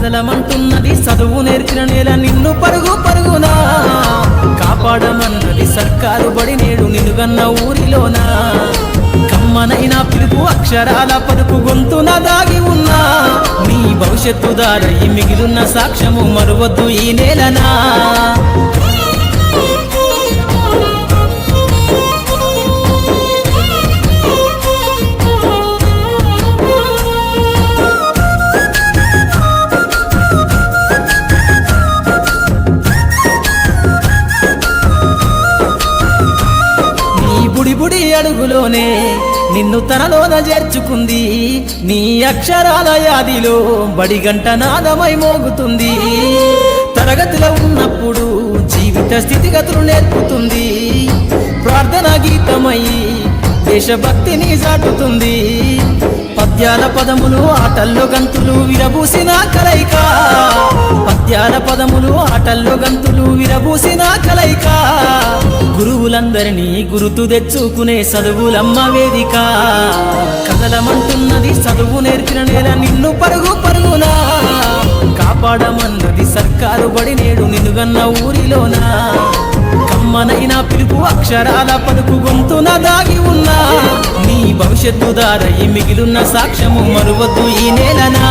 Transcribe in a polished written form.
కదలమంటున్నది చదువు నేర్చిన నేల నిన్ను పరుగు పరుగునా కాపాడమన్నది సర్కారు బడి నేడు నిలుగన్న ఊరిలోనా కమ్మనైన పిలుపు అక్షరాల పలుకు గొంతున దాగి ఉన్నా నీ భవిష్యత్తు దారై మిగిలిన సాక్ష్యము మరువద్దు ఈ నేలనా బుడి బుడి అడుగులోనే నిన్ను తనలోన చేర్చుకుంది నీ అక్షరాల యాదిలో బడిగంట నాదమై మోగుతుంది తరగతిలో ఉన్నప్పుడు జీవిత స్థితిగతులు నేర్పుతుంది ప్రార్థన గీతమై దేశభక్తిని చాటుతుంది పద్యాల పదములు ఆటల్లో గంతులు విరబూసిన కలయిక పద్యాల పదములు ఆటల్లో గంతులు విరబూసిన కలయిక గురువులందరినీ గురుతు తెచ్చుకునే చదువులమ్మ వేదిక కదలమంటున్నది చదువు నేర్చిన నేల నిన్ను పరుగు పరుగునా కాపాడమన్నది సర్కారు బడి నేడు నిలుగన్న ఊరిలోనా కమ్మనైన పిలుపు అక్షరాల పలుకు గొంతున దాగి ఉన్నా నీ భవిష్యత్తు దారై మిగిలిన సాక్ష్యము మరువద్దు ఈ నేలనా